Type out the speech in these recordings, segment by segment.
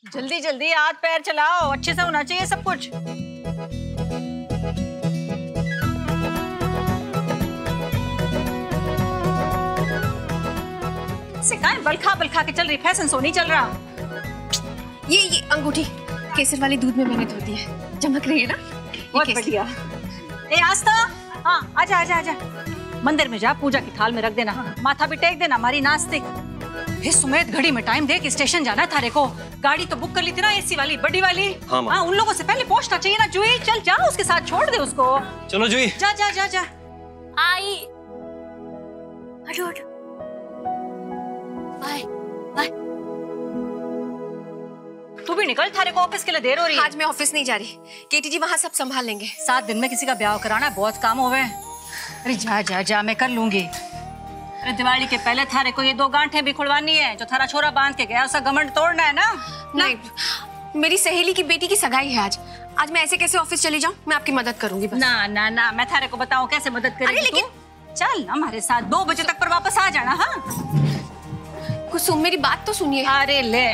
जल्दी जल्दी हाथ पैर चलाओ, अच्छे से होना चाहिए सब कुछ। बल खा के चल रही, फैशन शो नहीं चल रहा। ये अंगूठी केसर वाले दूध में मैंने धो दी है, चमक रही है ना? बहुत बढ़िया। ए आस्था, हाँ आजा आजा आजा, मंदिर में जा, पूजा की थाल में रख देना, माथा भी टेक देना, हमारी नास्तिक। हे सुमेध, घड़ी में टाइम देख, स्टेशन जाना थारे को। गाड़ी तो बुक कर ली थी ना, एसी वाली बड़ी वाली। हाँ, उन लोगों से पहले पहुंचना चाहिए ना। जूही चल जा, उसके साथ छोड़ दे उसको। चलो जूही, जा जा जा जा। आई, हटो हटो, बाय बाय। तू भी निकल, थारे को ऑफिस के लिए देर हो रही है। आज मैं ऑफिस नहीं जा रही, केटी जी वहाँ सब संभाल लेंगे। 7 दिन में किसी का ब्याह कराना है, बहुत काम होवे। अरे जा जा जा, मैं कर लूंगी। अरे दिवाली के पहले थारे को ये 2 गांठें भी खुलवानी है, जो थारा छोरा बांध के गया, उसका घमंड तोड़ना है ना। नहीं, मेरी सहेली की बेटी की सगाई है आज मैं ऐसे कैसे ऑफिस चली जाऊँ? मैं आपकी मदद करूंगी बस। ना ना ना, मैं थारे को बताऊं कैसे मदद करेगी। अरे लेकिन चल हमारे साथ 2 बजे तक पर वापस आ जाना। हाँ कुसुम, मेरी बात तो सुनिए। अरे ले,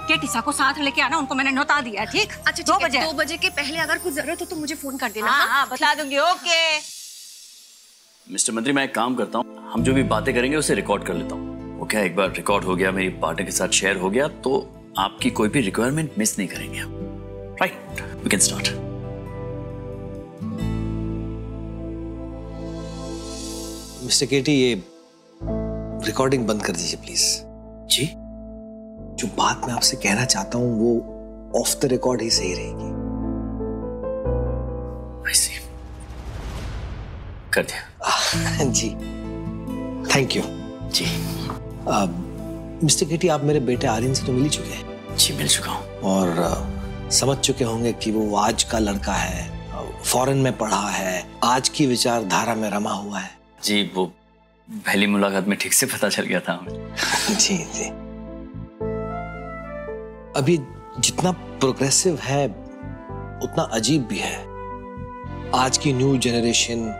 केटीसा को साथ लेके आना, उनको मैंने नौता दिया, ठीक? अच्छा 2 बजे। 2 बजे के पहले अगर कुछ जरूरत हो तो मुझे फोन कर देना। हाँ बता दूंगी। ओके मिस्टर मंत्री, मैं एक काम करता हूँ, हम जो भी बातें करेंगे उसे रिकॉर्ड कर लेता हूँ। ओके, एक बार रिकॉर्ड हो गया, मेरी पार्टनर के साथ शेयर हो गया, तो आपकी कोई भी रिक्वायरमेंट मिस नहीं करेंगे आप। Right, we can start. Mister KT, ये रिकॉर्डिंग बंद कर दीजिए प्लीज। जी? जो बात मैं आपसे कहना चाहता हूं वो ऑफ द रिकॉर्ड ही सही रहेगी। I see. कर दिया। जी, थैंक यू। जी मिस्टर केटी, आप मेरे बेटे आर्यन से तो मिल ही चुके हैं? जी मिल चुका हूँ। और समझ चुके होंगे कि वो आज का लड़का है, फॉरेन में पढ़ा है, आज की विचारधारा में रमा हुआ है। जी, वो पहली मुलाकात में ठीक से पता चल गया था हमें। जी जी। अभी जितना प्रोग्रेसिव है उतना अजीब भी है। आज की न्यू जनरेशन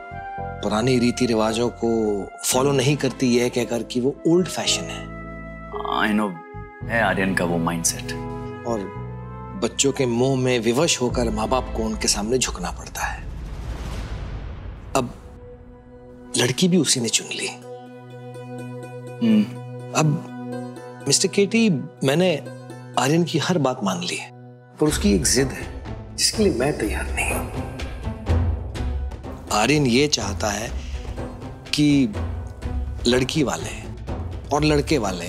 पुरानी रीति रिवाजों को फॉलो नहीं करती, यह कहकर कि वो ओल्ड फैशन है। आई नो, है आर्यन का वो माइंडसेट। और बच्चों के मोह में विवश होकर माँ बाप को उनके सामने झुकना पड़ता है। अब लड़की भी उसी ने चुन ली। अब मिस्टर केटी, मैंने आर्यन की हर बात मान ली है, पर उसकी एक जिद है जिसके लिए मैं तैयार नहीं हूं। आर्यन ये चाहता है कि लड़की वाले और लड़के वाले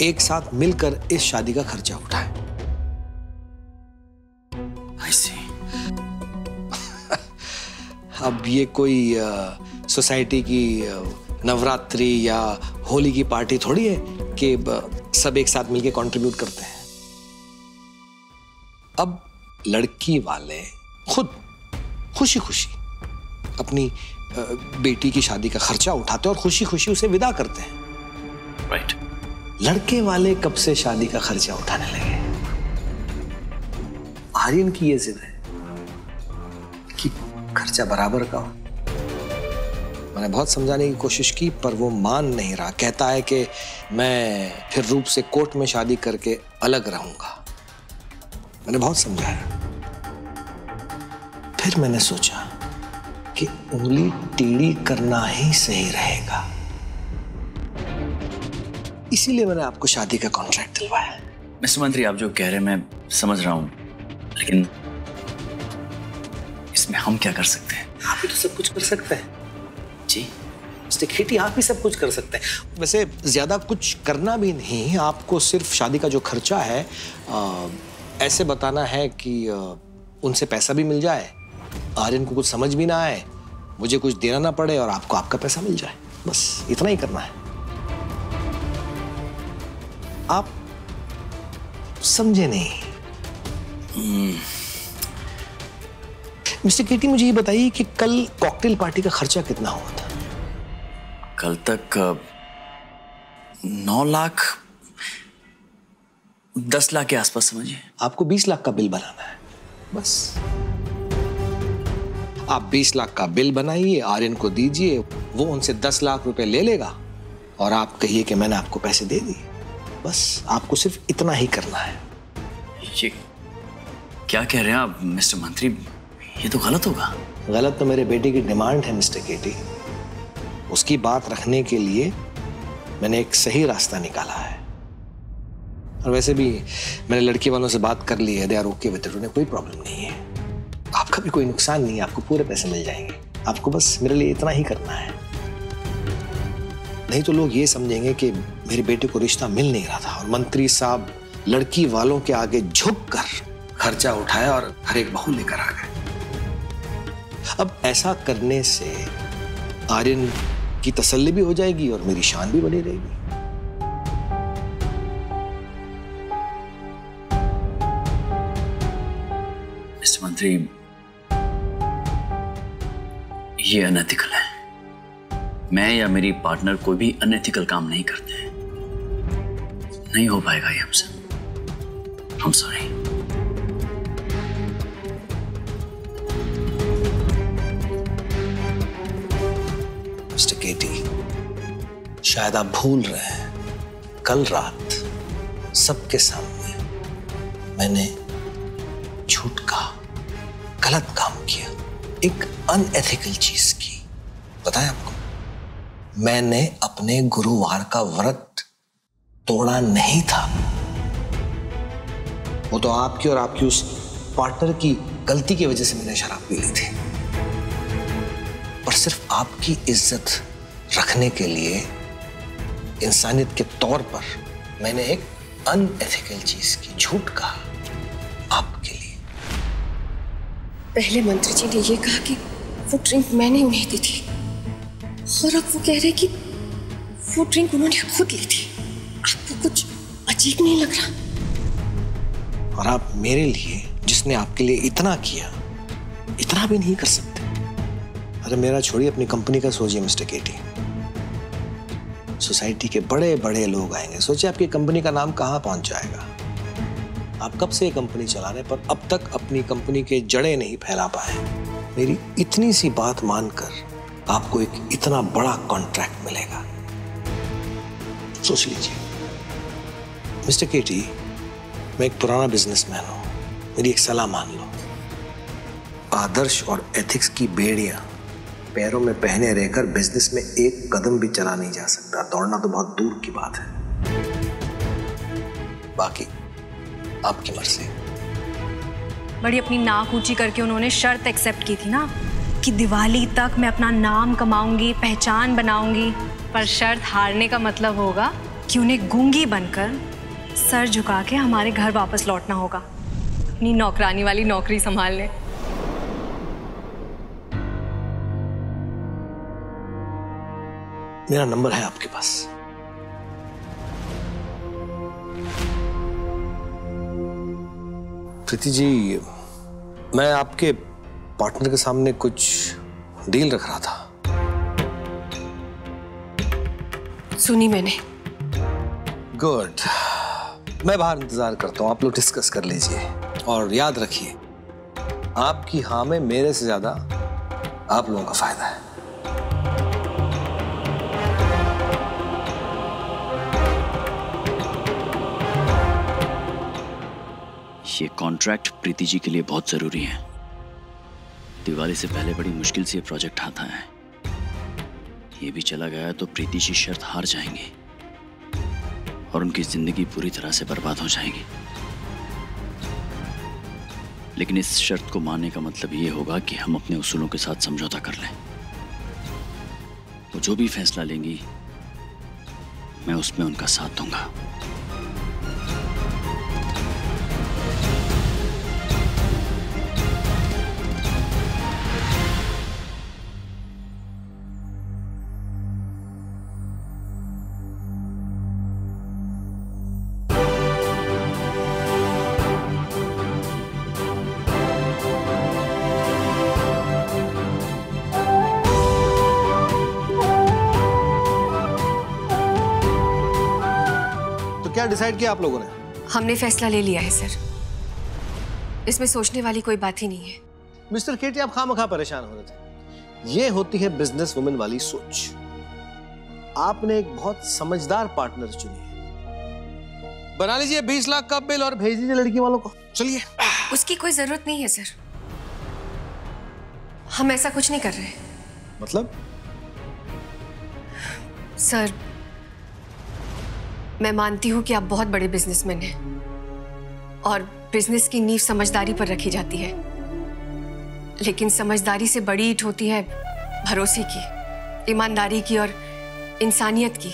एक साथ मिलकर इस शादी का खर्चा उठाएं। I see. अब ये कोई सोसाइटी की नवरात्रि या होली की पार्टी थोड़ी है कि सब एक साथ मिलके कंट्रीब्यूट करते हैं। अब लड़की वाले खुद खुशी खुशी अपनी बेटी की शादी का खर्चा उठाते हैं और खुशी खुशी उसे विदा करते हैं। राइट। लड़के वाले कब से शादी का खर्चा उठाने लगे? आर्यन की ये जिद है कि खर्चा बराबर का हो। मैंने बहुत समझाने की कोशिश की पर वो मान नहीं रहा। कहता है कि मैं फिर रूप से कोर्ट में शादी करके अलग रहूंगा। मैंने बहुत समझाया। फिर मैंने सोचा कि उंगली टेढ़ी करना ही सही रहेगा, इसीलिए मैंने आपको शादी का कॉन्ट्रैक्ट दिलवाया। मिस्टर मंत्री, आप जो कह रहे हैं मैं समझ रहा हूं, लेकिन इसमें हम क्या कर सकते हैं? आप ही तो सब कुछ कर सकते हैं। जी मिस्टर केटी, आप ही सब कुछ कर सकते हैं। वैसे ज्यादा कुछ करना भी नहीं, आपको सिर्फ शादी का जो खर्चा है ऐसे बताना है कि उनसे पैसा भी मिल जाए, आर्यन को कुछ समझ भी ना आए, मुझे कुछ देना ना पड़े और आपको आपका पैसा मिल जाए। बस इतना ही करना है। आप समझे नहीं। मिस्टर केटी, मुझे ये बताइए कि कल कॉकटेल पार्टी का खर्चा कितना हुआ था? कल तक 9 लाख 10 लाख के आसपास समझिए। आपको 20 लाख का बिल बनाना है बस। आप 20 लाख का बिल बनाइए, आर्यन को दीजिए, वो उनसे 10 लाख रुपए ले लेगा और आप कहिए कि मैंने आपको पैसे दे दिए। बस आपको सिर्फ इतना ही करना है। ये क्या कह रहे हैं आप मिस्टर मंत्री? ये तो गलत होगा। गलत तो मेरे बेटे की डिमांड है मिस्टर केटी। उसकी बात रखने के लिए मैंने एक सही रास्ता निकाला है। और वैसे भी मैंने लड़की वालों से बात कर ली है, they are okay with it, उन्हें कोई प्रॉब्लम नहीं है। आपका भी कोई नुकसान नहीं है, आपको पूरे पैसे मिल जाएंगे। आपको बस मेरे लिए इतना ही करना है। नहीं तो लोग ये समझेंगे कि मेरे बेटे को रिश्ता मिल नहीं रहा था और मंत्री साहब लड़की वालों के आगे झुककर खर्चा उठाया और हर एक बहू लेकर आ गए। अब ऐसा करने से आर्यन की तसल्ली भी हो जाएगी और मेरी शान भी बनी रहेगी। मिस्टर मंत्री, ये अनएथिकल है। मैं या मेरी पार्टनर कोई भी अनएथिकल काम नहीं करते हैं। नहीं हो पाएगा ये हमसे। I'm sorry। मिस्टर केटी, शायद आप भूल रहे हैं, कल रात सबके सामने मैंने झूठ कहा, गलत काम किया, एक अनएथिकल चीज की। बताया आपको, मैंने अपने गुरुवार का व्रत तोड़ा नहीं था। वो तो आपकी और आपकी उस पार्टनर की गलती की वजह से मैंने शराब पी ली थी। और सिर्फ आपकी इज्जत रखने के लिए, इंसानियत के तौर पर मैंने एक अनएथिकल चीज की, झूठ कहा आपके लिए। पहले मंत्री जी ने ये कहा कि वो ड्रिंक मैंने उन्हें दी थी, और अब वो कह रहे कि वो ड्रिंक उन्होंने खुद ली थी। आपको कुछ अजीब नहीं लग रहा? और आप मेरे लिए, जिसने आपके लिए इतना किया, इतना भी नहीं कर सकते? अरे मेरा छोड़िए, अपनी कंपनी का सोचिए मिस्टर केटी। सोसाइटी के बड़े बड़े लोग आएंगे, सोचिए आपकी कंपनी का नाम कहां पहुंच जाएगा। आप कब से ये कंपनी चला रहे, पर अब तक अपनी कंपनी के जड़ें नहीं फैला पाए। मेरी इतनी सी बात मानकर आपको एक इतना बड़ा कॉन्ट्रैक्ट मिलेगा, सोच लीजिए। मिस्टर केटी, मैं एक पुराना बिजनेसमैन हूं, मेरी एक सलाह मान लो। आदर्श और एथिक्स की बेड़ियां पैरों में पहने रहकर बिजनेस में एक कदम भी चला नहीं जा सकता। दौड़ना तो बहुत दूर की बात है। बाकी आपकी मर्जी। बड़ी अपनी नाक ऊंची करके उन्होंने शर्त एक्सेप्ट की थी ना कि दिवाली तक मैं अपना नाम कमाऊंगी, पहचान बनाऊंगी। पर शर्त हारने का मतलब होगा कि उन्हें गूंगी बनकर सर झुका के हमारे घर वापस लौटना होगा, अपनी नौकरानी वाली नौकरी संभालने। मेरा नंबर है आपके पास। प्रीति जी, मैं आपके पार्टनर के सामने कुछ डील रख रहा था। सुनी मैंने। गुड, मैं बाहर इंतजार करता हूं, आप लोग डिस्कस कर लीजिए। और याद रखिए, आपकी हाँ में मेरे से ज्यादा आप लोगों का फायदा है। ये कॉन्ट्रैक्ट प्रीति जी के लिए बहुत जरूरी है। दिवाली से पहले बड़ी मुश्किल से ये प्रोजेक्ट आता है। ये भी चला गया तो प्रीति जी शर्त हार जाएंगे और उनकी जिंदगी पूरी तरह से बर्बाद हो जाएगी। लेकिन इस शर्त को मानने का मतलब ये होगा कि हम अपने उसूलों के साथ समझौता कर लें। वो जो भी फैसला लेंगी, मैं उसमें उनका साथ दूंगा। क्या डिसाइड किया आप लोगों ने? हमने फैसला ले लिया है सर, इसमें सोचने वाली कोई बात ही नहीं है। मिस्टर केटी, आप खामखा परेशान हो रहे थे। ये होती है बिजनेस वुमेन वाली सोच। आपने एक बहुत समझदार पार्टनर चुनी है। बना लीजिए 20 लाख का बिल और भेज दीजिए लड़की वालों को। चलिए। उसकी कोई जरूरत नहीं है सर, हम ऐसा कुछ नहीं कर रहे। मतलब? सर, मैं मानती हूं कि आप बहुत बड़े बिजनेसमैन हैं और बिजनेस की नींव समझदारी पर रखी जाती है, लेकिन समझदारी से बड़ी ईंट होती है भरोसे की, ईमानदारी की और इंसानियत की।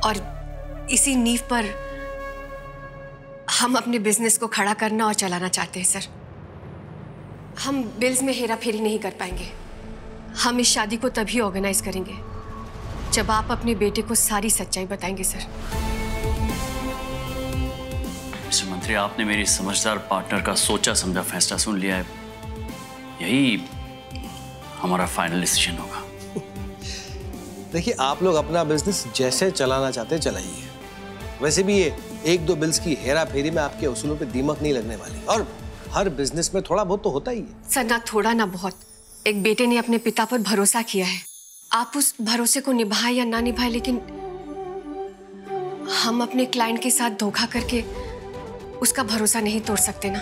और इसी नींव पर हम अपने बिजनेस को खड़ा करना और चलाना चाहते हैं सर। हम बिल्स में हेरा फेरी नहीं कर पाएंगे। हम इस शादी को तभी ऑर्गेनाइज करेंगे जब आप अपने बेटे को सारी सच्चाई बताएंगे सर। मिस्टर मंत्री, आपने मेरी समझदार पार्टनर का सोचा समझा फैसला सुन लिया है। यही हमारा फाइनल डिसीजन होगा। देखिए, आप लोग अपना बिजनेस जैसे चलाना चाहते चलाइए। वैसे भी ये 1-2 बिल्स की हेरा फेरी में आपके उसूलों पे दीमक नहीं लगने वाली, और हर बिजनेस में थोड़ा बहुत तो होता ही है। सर, ना थोड़ा ना बहुत, एक बेटे ने अपने पिता पर भरोसा किया है। आप उस भरोसे को निभाए या ना निभाए, लेकिन हम अपने क्लाइंट के साथ धोखा करके उसका भरोसा नहीं तोड़ सकते ना।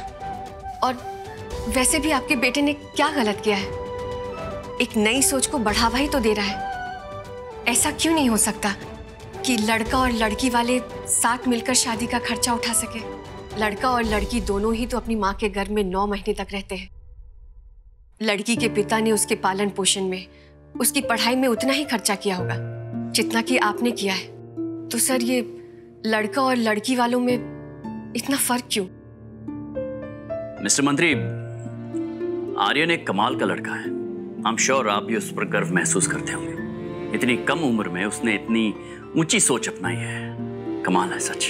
और वैसे भी आपके बेटे ने क्या गलत किया है? एक नई सोच को बढ़ावा ही तो दे रहा है। ऐसा क्यों नहीं हो सकता कि लड़का और लड़की वाले साथ मिलकर शादी का खर्चा उठा सके? लड़का और लड़की दोनों ही तो अपनी माँ के गर्भ में 9 महीने तक रहते हैं। लड़की के पिता ने उसके पालन पोषण में, उसकी पढ़ाई में उतना ही खर्चा किया होगा जितना कि आपने किया है। तो सर, ये लड़का और लड़की वालों में इतना फर्क क्यों? मिस्टर मंत्री, आर्यन एक कमाल का लड़का है। आई एम श्योर आप भी उस पर गर्व महसूस करते होंगे। इतनी कम उम्र में उसने इतनी ऊंची सोच अपनाई है, कमाल है सच।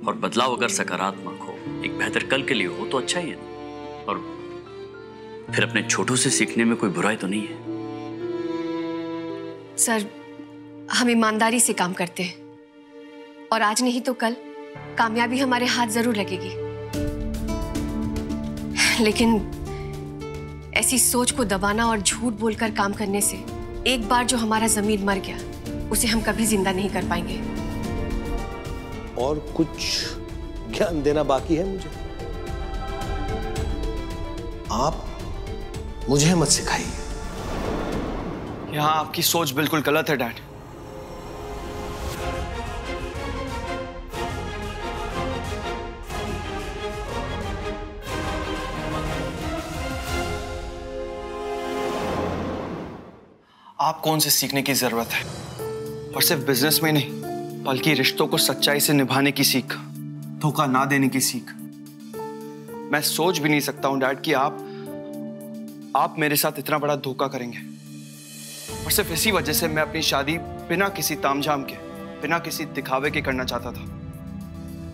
और बदलाव अगर सकारात्मक हो, एक बेहतर कल के लिए हो, तो अच्छा ही है। और फिर अपने छोटों से सीखने में कोई बुराई तो नहीं है। सर, हम ईमानदारी से काम करते हैं और आज नहीं तो कल कामयाबी हमारे हाथ जरूर लगेगी। लेकिन ऐसी सोच को दबाना और झूठ बोलकर काम करने से एक बार जो हमारा जमीर मर गया, उसे हम कभी जिंदा नहीं कर पाएंगे। और कुछ ज्ञान देना बाकी है मुझे? आप मुझे मत सिखाइए। यहां आपकी सोच बिल्कुल गलत है डैड। आपको उनसे सीखने की जरूरत है, और सिर्फ बिजनेस में नहीं बल्कि रिश्तों को सच्चाई से निभाने की सीख, धोखा ना देने की सीख। मैं सोच भी नहीं सकता हूं डैड कि आप मेरे साथ इतना बड़ा धोखा करेंगे। और सिर्फ इसी वजह से मैं अपनी शादी बिना किसी तामझाम के, बिना किसी दिखावे के करना चाहता था,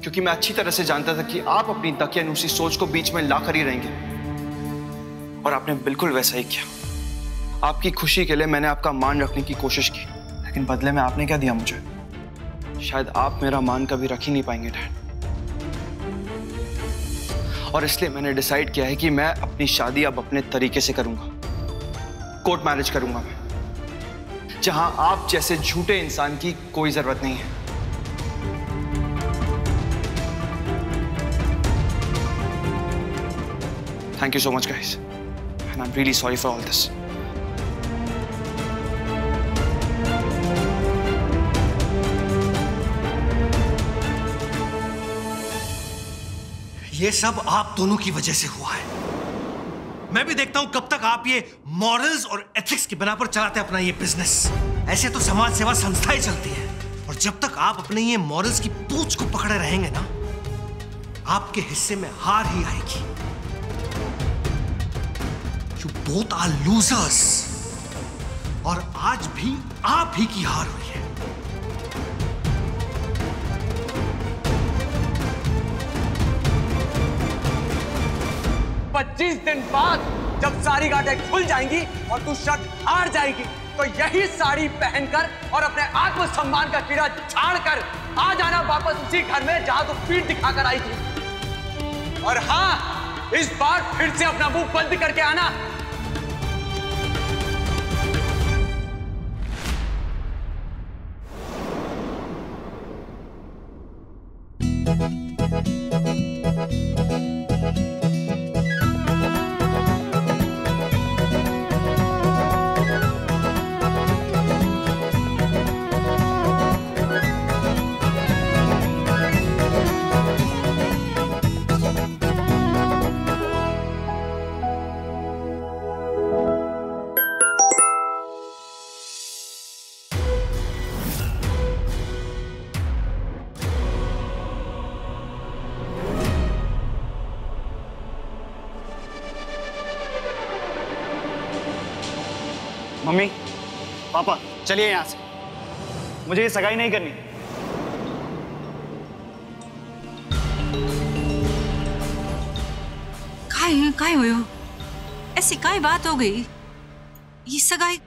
क्योंकि मैं अच्छी तरह से जानता था कि आप अपनी दकियानूसी सोच को बीच में लाकर ही रहेंगे। और आपने बिल्कुल वैसा ही किया। आपकी खुशी के लिए मैंने आपका मान रखने की कोशिश की, लेकिन बदले में आपने क्या दिया मुझे? शायद आप मेरा मान कभी रख ही नहीं पाएंगे डैड। और इसलिए मैंने डिसाइड किया है कि मैं अपनी शादी अब अपने तरीके से करूंगा। कोर्ट मैरिज करूंगा मैं, जहां आप जैसे झूठे इंसान की कोई जरूरत नहीं है। Thank you so much guys, and I am really sorry for all this. ये सब आप दोनों की वजह से हुआ है। मैं भी देखता हूं कब तक आप ये मॉरल्स और एथिक्स की बिना पर चलाते अपना ये बिजनेस। ऐसे तो समाज सेवा संस्थाएं चलती है, और जब तक आप अपने ये मॉरल्स की पूंछ को पकड़े रहेंगे ना, आपके हिस्से में हार ही आएगी। You both are losers, और आज भी आप ही की हार हुई है। 25 दिन बाद जब सारी गांठें खुल जाएंगी और तू शर्त हार जाएगी, तो यही साड़ी पहनकर और अपने आत्मसम्मान का कीड़ा झाड़कर आ जाना वापस उसी घर में जहां तू पीठ दिखाकर आई थी। और हाँ, इस बार फिर से अपना मुंह बंद करके आना। मम्मी, पापा, चलिए यहाँ से, मुझे ये सगाई नहीं करनी। काय हो ऐसी काय बात हो गई? ये सगाई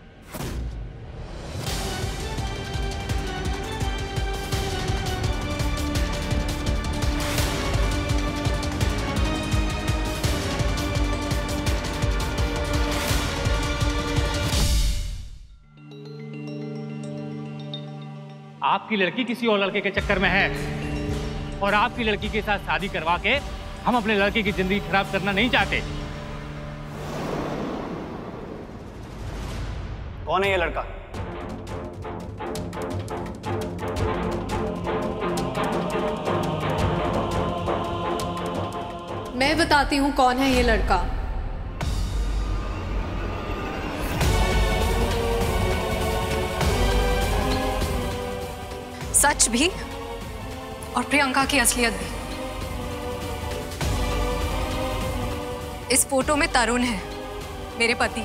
आपकी लड़की किसी और लड़के के चक्कर में है और आपकी लड़की के साथ शादी करवा के हम अपने लड़के की जिंदगी खराब करना नहीं चाहते। कौन है ये लड़का? मैं बताती हूँ कौन है ये लड़का। सच भी और प्रियंका की असलियत भी। इस फोटो में तरुण है, मेरे पति।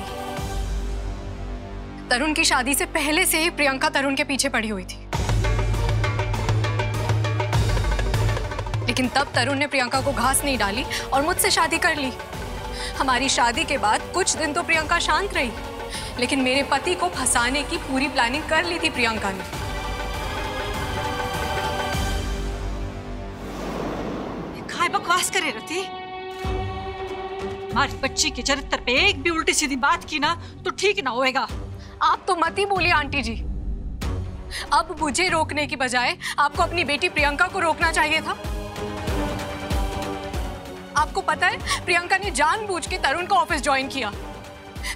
तरुण की शादी से पहले से ही प्रियंका तरुण के पीछे पड़ी हुई थी, लेकिन तब तरुण ने प्रियंका को घास नहीं डाली और मुझसे शादी कर ली। हमारी शादी के बाद कुछ दिन तो प्रियंका शांत रही, लेकिन मेरे पति को फंसाने की पूरी प्लानिंग कर ली थी प्रियंका ने। बकवास करे रहती। हमारी बच्ची के चरित्र पे एक भी उल्टी सीधी बात की ना तो ठीक ना होएगा। आप तो मत ही बोलिए आंटी जी। अब मुझे रोकने की बजाय आपको अपनी बेटी प्रियंका को रोकना चाहिए था। आपको पता है प्रियंका ने जानबूझ के तरुण को ऑफिस ज्वाइन किया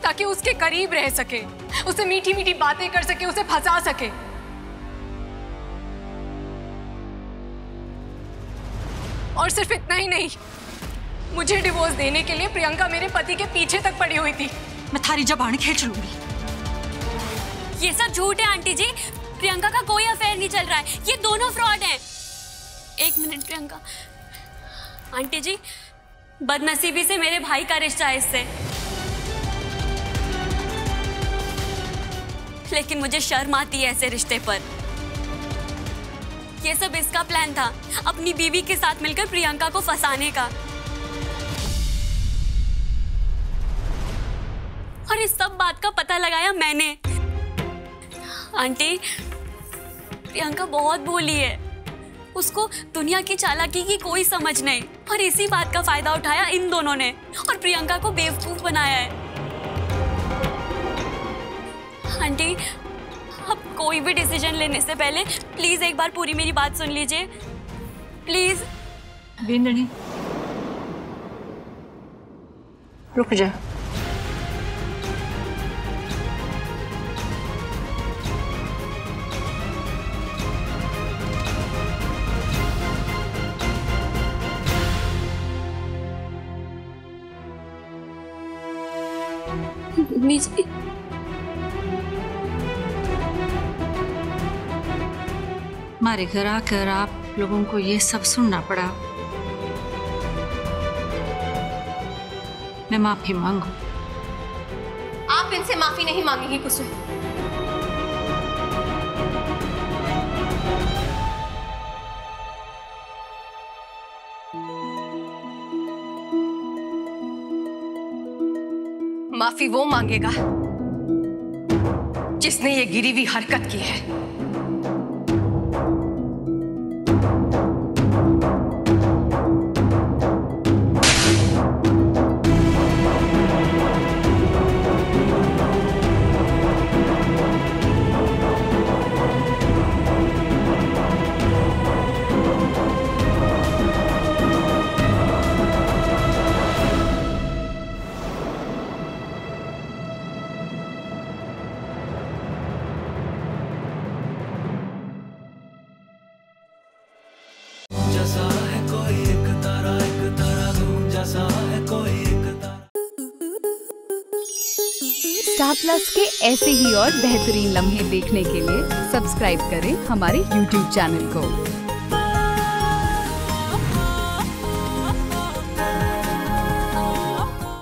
ताकि उसके करीब रह सके, उससे मीठी मीठी बातें कर सके, उसे फंसा सके। और सिर्फ इतना ही नहीं, मुझे डिवोर्स देने के लिए प्रियंका मेरे पति के पीछे तक पड़ी हुई थी। मैं थारी जबान खींच लूंगी। ये सब झूठ है आंटी जी, प्रियंका का कोई अफेयर नहीं चल रहा है, ये दोनों फ्रॉड हैं। एक मिनट प्रियंका, आंटी जी बदनसीबी से मेरे भाई का रिश्ता है इससे, लेकिन मुझे शर्म आती है ऐसे रिश्ते पर। ये सब इसका प्लान था, अपनी बीवी के साथ मिलकर प्रियंका को फंसाने का। और इस सब बात का पता लगाया मैंने। आंटी, प्रियंका बहुत भोली है, उसको दुनिया की चालाकी की कोई समझ नहीं, और इसी बात का फायदा उठाया इन दोनों ने और प्रियंका को बेवकूफ बनाया है। आंटी, अब कोई भी डिसीजन लेने से पहले प्लीज एक बार पूरी मेरी बात सुन लीजिए, प्लीज। बिंदनी, रुक जा। हमारे घर आकर आप लोगों को ये सब सुनना पड़ा। मैं माफी मांगू। आप इनसे माफी नहीं मांगेंगी कुसुम। माफी वो मांगेगा जिसने ये गिरी हुई हरकत की है। स्टार प्लस के ऐसे ही और बेहतरीन लम्हे देखने के लिए सब्सक्राइब करें हमारे YouTube चैनल को।